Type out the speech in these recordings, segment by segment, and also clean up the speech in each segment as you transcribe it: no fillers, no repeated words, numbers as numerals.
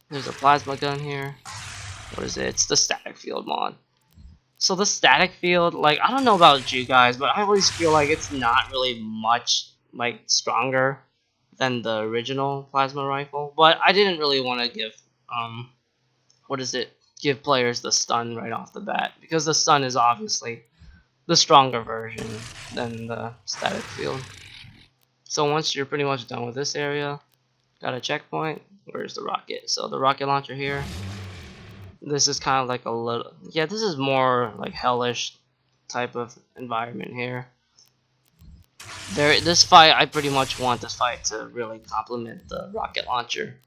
There's a plasma gun here. What is it? It's the static field mod. So the static field, like, I don't know about you guys, but I always feel like it's not really much like stronger than the original plasma rifle. But I didn't really want to give what is it? Give players the stun right off the bat, because the stun is obviously the stronger version than the static field. So once you're pretty much done with this area, got a checkpoint. Where's the rocket? So the rocket launcher here. This is kind of like a little, yeah, this is more like hellish type of environment here. This fight, I pretty much want this fight to really complement the rocket launcher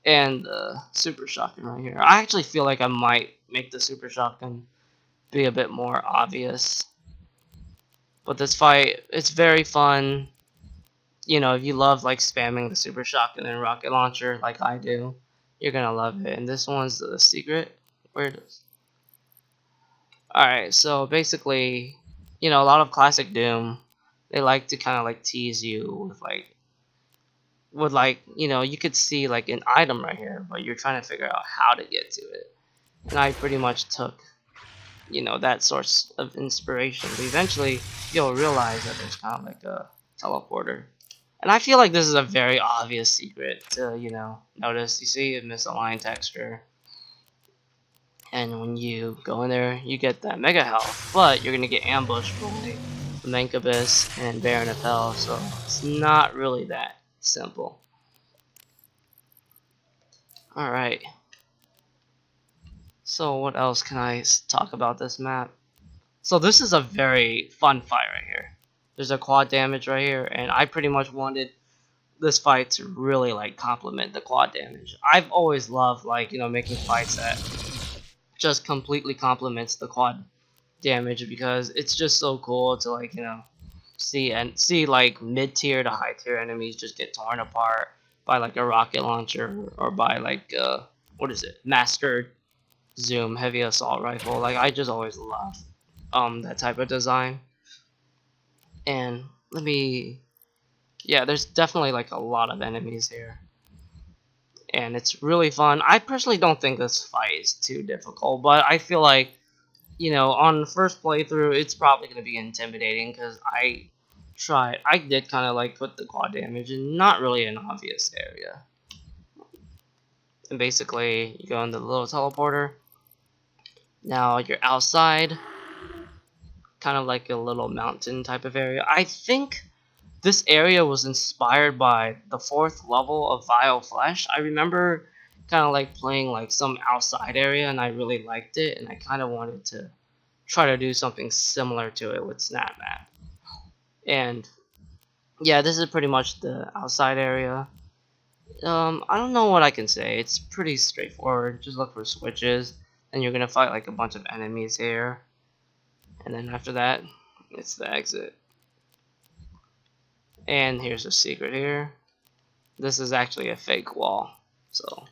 and the super shotgun right here. I actually feel like I might make the super shotgun be a bit more obvious. But this fight, it's very fun. You know, if you love like spamming the super shotgun and rocket launcher like I do, you're gonna love it. And this one's the secret. Where it is? Alright, so basically, you know, a lot of classic Doom, they like to kind of like tease you with like, you know, you could see like an item right here, but you're trying to figure out how to get to it. And I pretty much took, you know, that source of inspiration. But eventually, you'll realize that there's kind of like a teleporter. And I feel like this is a very obvious secret to, you know, notice. You see a misaligned texture. And when you go in there, you get that mega health. But you're going to get ambushed by the Mancubus and Baron of Hell. So it's not really that simple. Alright. So what else can I talk about this map? So this is a very fun fight right here. There's a quad damage right here, and I pretty much wanted this fight to really like complement the quad damage. I've always loved like, you know, making fights that just completely complements the quad damage, because it's just so cool to like, you know, see like mid-tier to high-tier enemies just get torn apart by like a rocket launcher or by like what is it? Mastered Zoom heavy assault rifle. Like I just always love that type of design. And let me, yeah, there's definitely like a lot of enemies here, and it's really fun. I personally don't think this fight is too difficult, but I feel like, you know, on the first playthrough it's probably going to be intimidating, because I did kind of like put the quad damage in not really an obvious area. And basically you go into the little teleporter. Now you're outside, kind of like a little mountain type of area. I think this area was inspired by the 4th level of Vile Flesh. I remember kind of like playing like some outside area, and I really liked it, and I kind of wanted to try to do something similar to it with SnapMap. And yeah, this is pretty much the outside area. I don't know what I can say. It's pretty straightforward. Just look for switches, and you're gonna fight like a bunch of enemies here. And then after that, it's the exit. And here's a secret here. This is actually a fake wall. So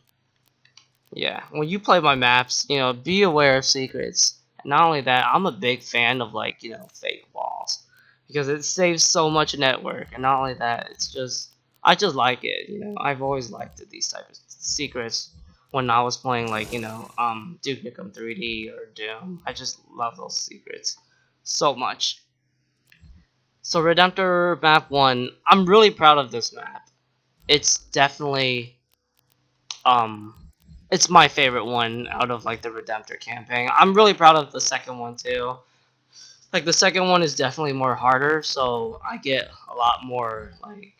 yeah, when you play my maps, you know, be aware of secrets. And not only that, I'm a big fan of like, you know, fake walls, because it saves so much network. And not only that, it's just, I just like it. You know, I've always liked these type of secrets when I was playing like, you know, Duke Nukem 3D or Doom. I just love those secrets so much. So Redemptor map 1, I'm really proud of this map. It's definitely um it's my favorite one out of like the Redemptor campaign. I'm really proud of the second one too. Like the second one is definitely more harder, so I get a lot more like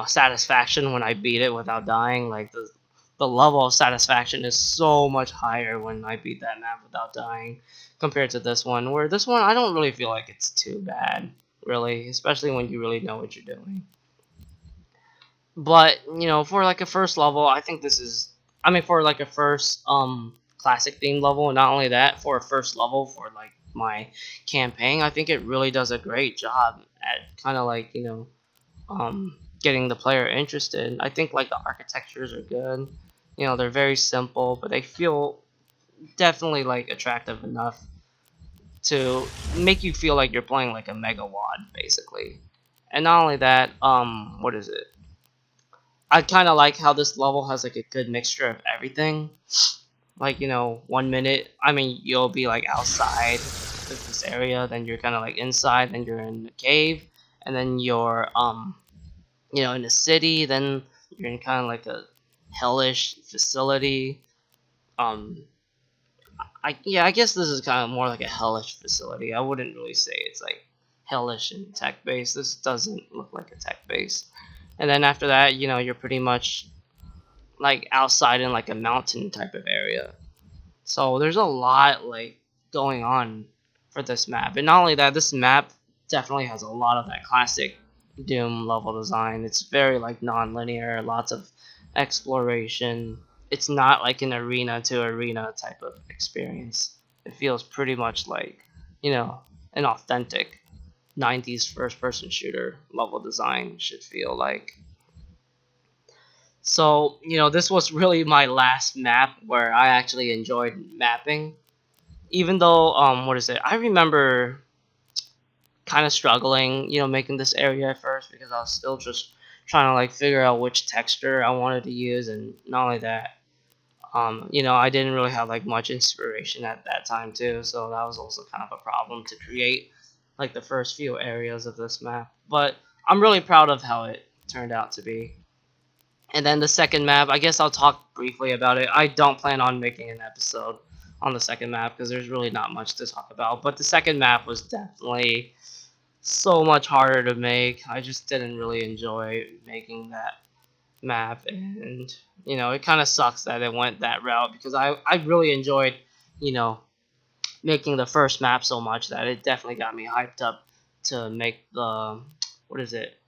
satisfaction when I beat it without dying. Like the level of satisfaction is so much higher when I beat that map without dying compared to this one. Where this one, I don't really feel like it's too bad, really, especially when you really know what you're doing. But you know, for like a first level, I think this is, I mean, for like a first classic theme level, and not only that, for a first level for like my campaign, I think it really does a great job at kind of like, you know, getting the player interested. I think like the architectures are good. You know, they're very simple, but they feel definitely like attractive enough to make you feel like you're playing like a mega wad basically. And not only that, what is it? I kind of like how this level has like a good mixture of everything. Like, 1 minute, I mean, you'll be like outside of this area, then you're kind of like inside, then you're in the cave, and then you're in the city, then you're in kind of like a hellish facility. Um, I guess this is kind of more like a hellish facility. I wouldn't really say it's like hellish and tech base. This doesn't look like a tech base. And then after that, you're pretty much like outside in like a mountain type of area. So there's a lot like going on for this map. And not only that, this map definitely has a lot of that classic Doom level design. It's very like non-linear, lots of exploration. It's not like an arena to arena type of experience. It feels pretty much like, an authentic 90s first person shooter level design should feel like. So, this was really my last map where I actually enjoyed mapping. Even though, what is it? I remember kind of struggling, making this area at first because I was still just trying to like figure out which texture I wanted to use, and not only that, I didn't really have like much inspiration at that time too, so that was also kind of a problem to create like the first few areas of this map. But I'm really proud of how it turned out to be. And then the second map, I guess I'll talk briefly about it. I don't plan on making an episode on the second map because there's really not much to talk about. But the second map was definitely so much harder to make. I just didn't really enjoy making that map, and it kind of sucks that it went that route because I really enjoyed you know making the first map so much that it definitely got me hyped up to make the, what is it?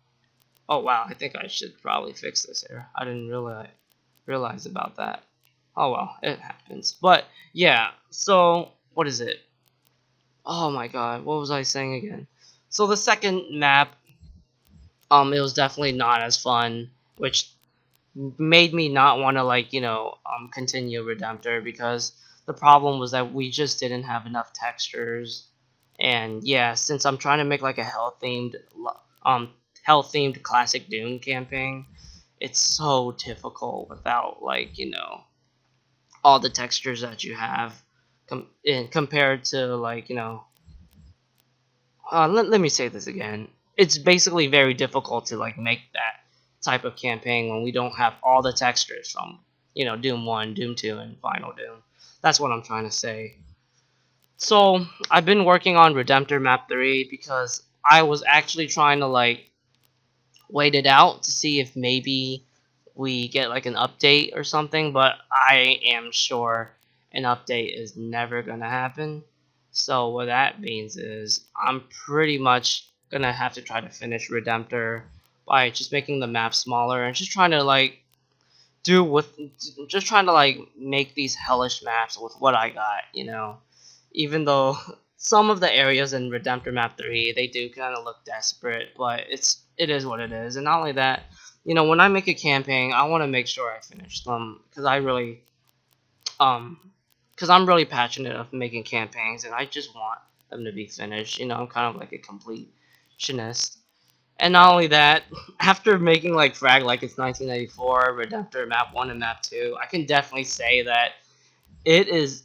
Oh wow, I think I should probably fix this here. I didn't really realize about that. Oh well, it happens. But yeah, so what is it? Oh my god, what was I saying again? So the second map, it was definitely not as fun, which made me not want to like continue Redemptor because the problem was that we just didn't have enough textures. And yeah, since I'm trying to make like a um hell themed classic Doom campaign, it's so difficult without like all the textures that you have compared to like let me say this again. It's basically very difficult to like make that type of campaign when we don't have all the textures from Doom 1, Doom 2, and Final Doom. That's what I'm trying to say. So I've been working on Redemptor Map 3 because I was actually trying to like wait it out to see if maybe we get like an update or something, but I am sure an update is never gonna happen. So what that means is I'm pretty much gonna have to try to finish Redemptor by just making the map smaller and just trying to like do with just trying to like make these hellish maps with what I got. Even though some of the areas in Redemptor Map 3 they do kind of look desperate, but it is what it is. And not only that, when I make a campaign, I want to make sure I finish them because um I'm really passionate of making campaigns and I just want them to be finished. I'm kind of like a completionist. And not only that, after making like Frag like it's 1984, Redemptor Map 1 and Map 2, I can definitely say that it is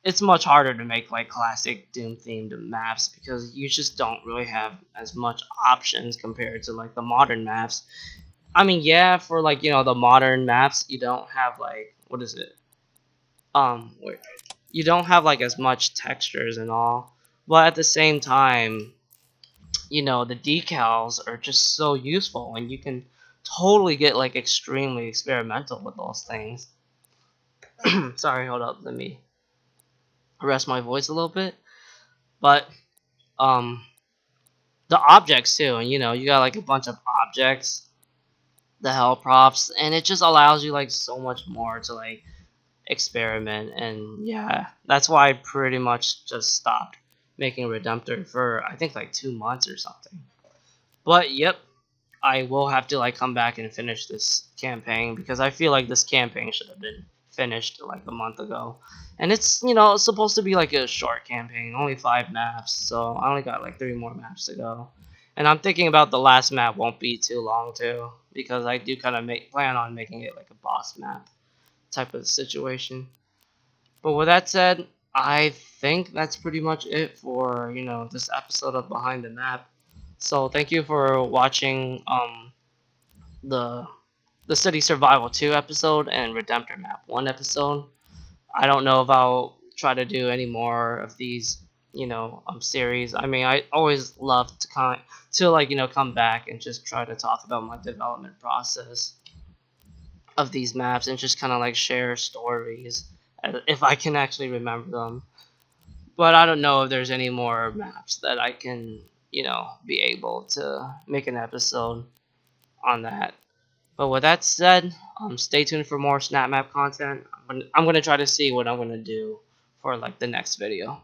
it's much harder to make like classic Doom themed maps because you just don't really have as much options compared to like the modern maps. I mean, yeah, for like the modern maps, you don't have like, what is it? Wait, you don't have like as much textures and all, but at the same time, the decals are just so useful, and you can totally get like extremely experimental with those things. Sorry, hold up, let me rest my voice a little bit. But um the objects too, and you got like a bunch of objects, the hell props, and it just allows you like so much more to like experiment. And yeah, that's why I pretty much just stopped making Redemptor for I think like 2 months or something. But yep, I will have to like come back and finish this campaign because I feel like this campaign should have been finished like a month ago. And it's it's supposed to be like a short campaign, only 5 maps, so I only got like 3 more maps to go. And I'm thinking about the last map won't be too long too, because I do kind of plan on making it like a boss map type of situation. But with that said, I think that's pretty much it for this episode of Behind the Map. So thank you for watching the City Survival 2 episode and Redemptor Map 1 episode. I don't know if I'll try to do any more of these series. I mean, I always love to come back and just try to talk about my development process of these maps and just kind of like share stories if I can actually remember them. But I don't know if there's any more maps that I can be able to make an episode on that. But with that said, stay tuned for more SnapMap content. I'm gonna try to see what I'm gonna do for like the next video.